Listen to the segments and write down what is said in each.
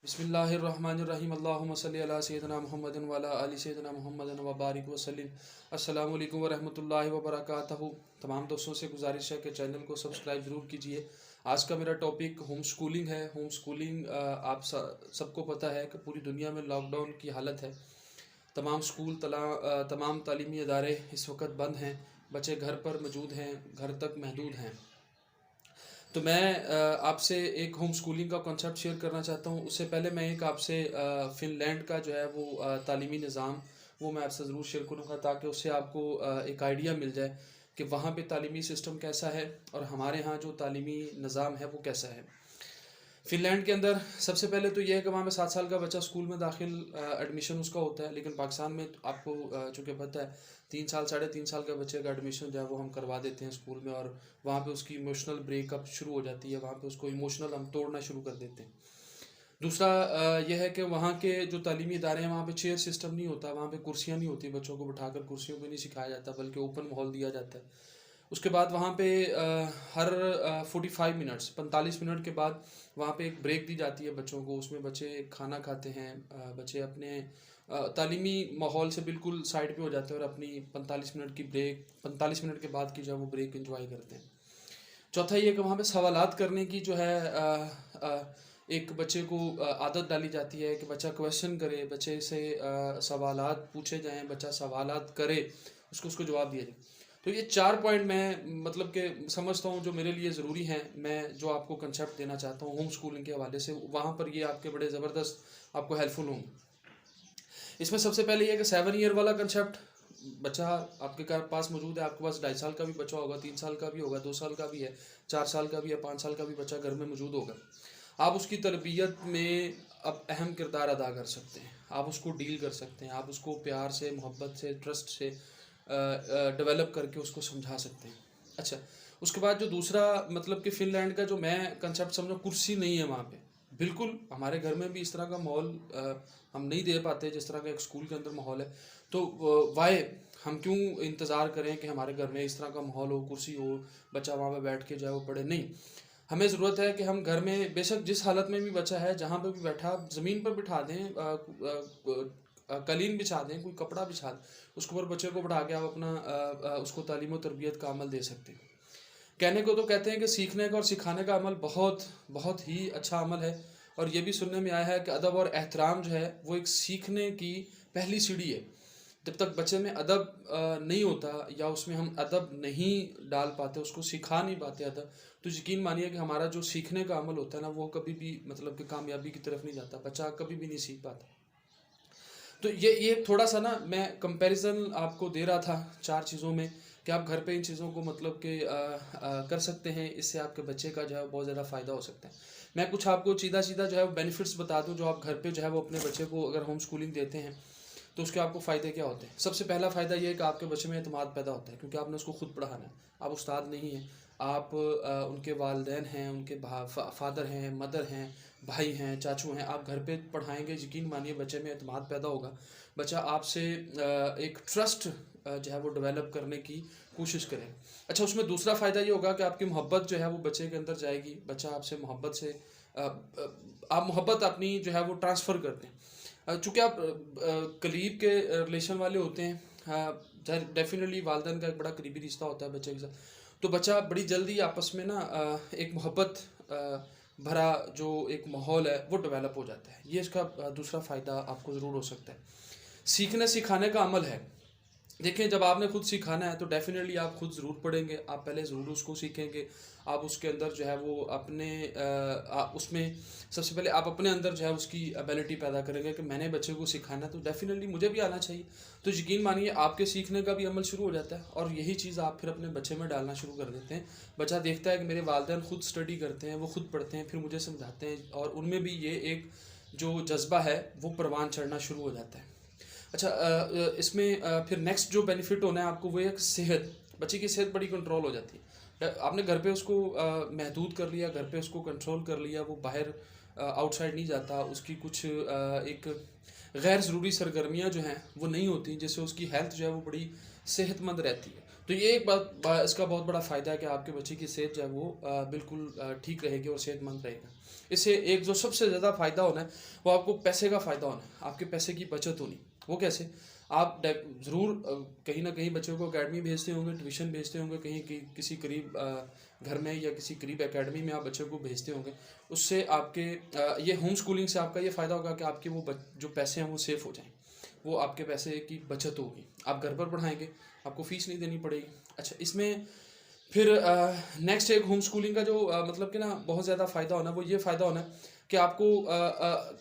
बिस्मिल्लाहिर्रहमानिर्रहीम अल्लाहुम्मा सल्लि अला सय्यिदिना मुहम्मदिन व अला आलि सय्यिदिना मुहम्मदिन व बारिक वसल्लिम। अस्सलामु अलैकुम व रहमतुल्लाहि व बरकातहू। तमाम दोस्तों से गुजारिश है कि चैनल को सब्सक्राइब ज़रूर कीजिए। आज का मेरा टॉपिक होम स्कूलिंग है। होम स्कूलिंग आप सबको पता है कि पूरी दुनिया में लॉकडाउन की हालत है। तमाम स्कूल तमाम तालीमी इदारे इस वक्त बंद हैं। बच्चे घर पर मौजूद हैं, घर तक महदूद हैं। तो मैं आपसे एक होम स्कूलिंग का कॉन्सेप्ट शेयर करना चाहता हूँ। उससे पहले मैं एक आपसे फ़िनलैंड का जो है वो तालीमी निज़ाम वो मैं आपसे ज़रूर शेयर करूँगा, ताकि उससे आपको एक आइडिया मिल जाए कि वहाँ पे तालीमी सिस्टम कैसा है और हमारे यहाँ जो तालीमी निज़ाम है वो कैसा है। फ़िनलैंड के अंदर सबसे पहले तो ये है कि वहाँ पे 7 साल का बच्चा स्कूल में दाखिल एडमिशन उसका होता है, लेकिन पाकिस्तान में आपको चूँकि पता है 3 साल 3.5 साल का बच्चे का एडमिशन जो है वो हम करवा देते हैं स्कूल में, और वहाँ पे उसकी इमोशनल ब्रेकअप शुरू हो जाती है। वहाँ पे उसको इमोशनल हम तोड़ना शुरू कर देते हैं। दूसरा यह है कि वहाँ के जो तालीमी इदारे हैं वहाँ पे चेयर सिस्टम नहीं होता, वहाँ पे कुर्सियाँ नहीं होती, बच्चों को बिठाकर कुर्सियों पे नहीं सिखाया जाता, बल्कि ओपन माहौल दिया जाता है। उसके बाद वहाँ पे हर 45 मिनट्स 45 मिनट के बाद वहाँ पे एक ब्रेक दी जाती है बच्चों को। उसमें बच्चे खाना खाते हैं, बच्चे अपने तालीमी माहौल से बिल्कुल साइड पे हो जाते हैं और अपनी 45 मिनट की ब्रेक 45 मिनट के बाद की जो है वो ब्रेक एंजॉय करते हैं। चौथा ये कि वहाँ पे सवालात करने की जो है एक बच्चे को आदत डाली जाती है कि बच्चा क्वेश्चन करे, बच्चे से सवालात पूछे जाएं, बच्चा सवालात करे, उसको जवाब दिया जाए। तो ये 4 पॉइंट मैं मतलब कि समझता हूँ जो मेरे लिए ज़रूरी हैं, मैं जो आपको कंसेप्ट देना चाहता हूँ होम स्कूलिंग के हवाले से, वहाँ पर ये आपके बड़े ज़बरदस्त आपको हेल्पफुल होंगे। इसमें सबसे पहले ये कि 7 ईयर वाला कंसेप्ट, बच्चा आपके पास मौजूद है, आपके पास 2.5 साल का भी बच्चा होगा, 3 साल का भी होगा, 2 साल का भी है, 4 साल का भी है, 5 साल का भी बच्चा घर में मौजूद होगा। आप उसकी तरबियत में अब अहम किरदार अदा कर सकते हैं, आप उसको डील कर सकते हैं, आप उसको प्यार से, मोहब्बत से, ट्रस्ट से डेवलप करके उसको समझा सकते हैं। अच्छा, उसके बाद जो दूसरा मतलब कि फ़िनलैंड का जो मैं कंसेप्ट समझो, कुर्सी नहीं है वहाँ पे। बिल्कुल हमारे घर में भी इस तरह का माहौल हम नहीं दे पाते जिस तरह का एक स्कूल के अंदर माहौल है। तो वाई हम क्यों इंतज़ार करें कि हमारे घर में इस तरह का माहौल हो, कुर्सी हो, बच्चा वहाँ पे बैठ के जो है वो पढ़े? नहीं, हमें ज़रूरत है कि हम घर में बेशक जिस हालत में भी बच्चा है, जहाँ पे भी बैठा, ज़मीन पर बिठा दें, कालीन बिछा दें, कोई कपड़ा बिछा दें, उसके ऊपर बच्चे को बिठा के आप अपना उसको तालीम और तरबियत का अमल दे सकते हैं। कहने को तो कहते हैं कि सीखने का और सिखाने का अमल बहुत बहुत ही अच्छा अमल है, और ये भी सुनने में आया है कि अदब और एहतराम जो है वो एक सीखने की पहली सीढ़ी है। जब तक बच्चे में अदब नहीं होता या उसमें हम अदब नहीं डाल पाते, उसको सिखा नहीं पाते अदब, तो यकीन मानिए कि हमारा जो सीखने का अमल होता है ना, वो कभी भी मतलब कि कामयाबी की तरफ नहीं जाता, बच्चा कभी भी नहीं सीख पाता। तो ये थोड़ा सा ना मैं कंपैरिजन आपको दे रहा था 4 चीज़ों में, कि आप घर पे इन चीज़ों को मतलब कि कर सकते हैं, इससे आपके बच्चे का जो है बहुत ज़्यादा फ़ायदा हो सकता है। मैं कुछ आपको सीधा जो है बेनिफिट्स बता दूं, जो आप घर पे जो है वो अपने बच्चे को अगर होम स्कूलिंग देते हैं तो उसके आपको फ़ायदे क्या होते हैं। सबसे पहला फ़ायदा ये है कि आपके बच्चे में एतमाद पैदा होता है, क्योंकि आपने उसको खुद पढ़ाना है, आप उस्ताद नहीं हैं, आप उनके वालिदैन हैं, उनके फादर हैं, मदर हैं, भाई हैं, चाचू हैं, आप घर पे पढ़ाएंगे। यकीन मानिए बच्चे में एतमाद पैदा होगा, बच्चा आपसे एक ट्रस्ट जो है वो डेवलप करने की कोशिश करें। अच्छा, उसमें दूसरा फ़ायदा ये होगा कि आपकी मोहब्बत जो है वो बच्चे के अंदर जाएगी, बच्चा आपसे मोहब्बत से आप मोहब्बत अपनी जो है वो ट्रांसफ़र करते हैं। चूँकि आप करीब के रिलेशन वाले होते हैं, डेफिनेटली वालिदैन का एक बड़ा करीबी रिश्ता होता है बच्चे के साथ, तो बच्चा बड़ी जल्दी आपस में ना एक मोहब्बत भरा जो एक माहौल है वो डेवलप हो जाता है। ये इसका दूसरा फ़ायदा आपको ज़रूर हो सकता है। सीखने सिखाने का अमल है, देखिए जब आपने खुद सिखाना है तो डेफिनेटली आप खुद ज़रूर पढ़ेंगे, आप पहले ज़रूर उसको सीखेंगे, आप उसके अंदर जो है वो अपने उसमें सबसे पहले आप अपने अंदर जो है उसकी एबिलिटी पैदा करेंगे कि मैंने बच्चे को सिखाना है तो डेफिनेटली मुझे भी आना चाहिए। तो यकीन मानिए आपके सीखने का भी अमल शुरू हो जाता है, और यही चीज़ आप फिर अपने बच्चे में डालना शुरू कर देते हैं। बच्चा देखता है कि मेरे वालिदैन खुद स्टडी करते हैं, वो खुद पढ़ते हैं, फिर मुझे समझाते हैं, और उनमें भी ये एक जो जज्बा है वो परवान चढ़ना शुरू हो जाता है। अच्छा, इसमें फिर नेक्स्ट जो बेनिफिट होना है आपको वो एक सेहत, बच्चे की सेहत बड़ी कंट्रोल हो जाती है। आपने घर पे उसको महदूद कर लिया, घर पे उसको कंट्रोल कर लिया, वो बाहर आउटसाइड नहीं जाता, उसकी कुछ एक गैर ज़रूरी सरगर्मियाँ जो हैं वो नहीं होती, जिससे उसकी हेल्थ जो है वो बड़ी सेहतमंद रहती है। तो ये एक इसका बहुत बड़ा फ़ायदा है कि आपके बच्चे की सेहत जो है वो बिल्कुल ठीक रहेगी और सेहतमंद रहेगा। इससे एक जो सबसे ज़्यादा फ़ायदा होना है वो आपको पैसे का फ़ायदा होना है, आपके पैसे की बचत होनी। वो कैसे? आप ज़रूर कहीं ना कहीं बच्चों को अकेडमी भेजते होंगे, ट्यूशन भेजते होंगे, कहीं किसी करीब घर में या किसी करीब एकेडमी में आप बच्चों को भेजते होंगे। उससे आपके ये होम स्कूलिंग से आपका ये फ़ायदा होगा कि आपके वो जो पैसे हैं वो सेफ़ हो जाएँ, वो आपके पैसे की बचत होगी। आप घर पर पढ़ाएंगे, आपको फ़ीस नहीं देनी पड़ेगी। अच्छा, इसमें फिर नेक्स्ट एक होम स्कूलिंग का जो मतलब कि ना बहुत ज़्यादा फ़ायदा होना, वो ये फ़ायदा होना कि आपको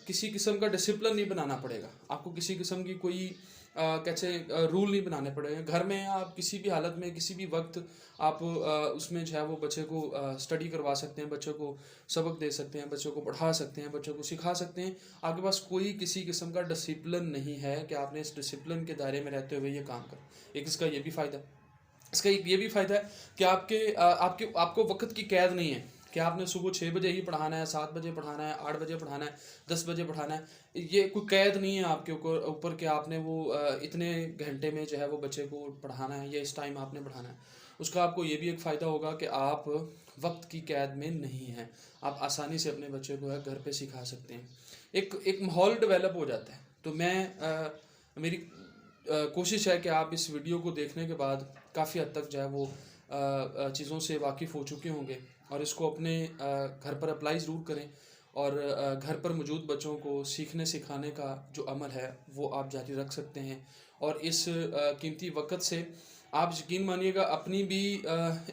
किसी किस्म का डिसिप्लिन नहीं बनाना पड़ेगा। आपको किसी किस्म की कोई कैसे रूल नहीं बनाने पड़ेंगे। घर में आप किसी भी हालत में किसी भी वक्त आप उसमें जो है वो बच्चे को स्टडी करवा सकते हैं, बच्चों को सबक दे सकते हैं, बच्चों को पढ़ा सकते हैं, बच्चों को सिखा सकते हैं। आपके पास कोई किसी किस्म का डिसिप्लिन नहीं है कि आपने इस डिसिप्लिन के दायरे में रहते हुए ये काम करें। एक इसका ये भी फ़ायदा है। इसका एक ये भी फ़ायदा है कि आपको वक्त की कैद नहीं है कि आपने सुबह 6 बजे ही पढ़ाना है, 7 बजे पढ़ाना है, 8 बजे पढ़ाना है, 10 बजे पढ़ाना है। ये कोई कैद नहीं है आपके ऊपर कि आपने वो इतने घंटे में जो है वो बच्चे को पढ़ाना है या इस टाइम आपने पढ़ाना है। उसका आपको ये भी एक फ़ायदा होगा कि आप वक्त की कैद में नहीं हैं। आप आसानी से अपने बच्चे को है घर पे सिखा सकते हैं। एक माहौल डेवलप हो जाता है। तो मेरी कोशिश है कि आप इस वीडियो को देखने के बाद काफ़ी हद तक जो है वो चीज़ों से वाकिफ़ हो चुके होंगे और इसको अपने घर पर अप्लाई ज़रूर करें और घर पर मौजूद बच्चों को सीखने सिखाने का जो अमल है वो आप जारी रख सकते हैं। और इस कीमती वक्त से आप यकीन मानिएगा अपनी भी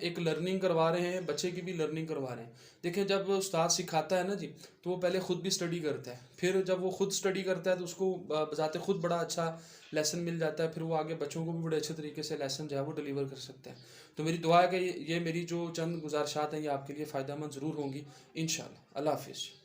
एक लर्निंग करवा रहे हैं, बच्चे की भी लर्निंग करवा रहे हैं। देखें, जब उस्ताद सिखाता है ना जी, तो वो पहले ख़ुद भी स्टडी करता है। फिर जब वो ख़ुद स्टडी करता है तो उसको बजाते ख़ुद बड़ा अच्छा लेसन मिल जाता है। फिर वो आगे बच्चों को भी बड़े अच्छे तरीके से लेसन जो है वो डिलीवर कर सकता है। तो मेरी दुआ है कि ये मेरी जो चंद गुजारिशात हैं ये आपके लिए फ़ायदेमंद ज़रूर होंगी इंशाअल्लाह। अल्लाह हाफ़िज़।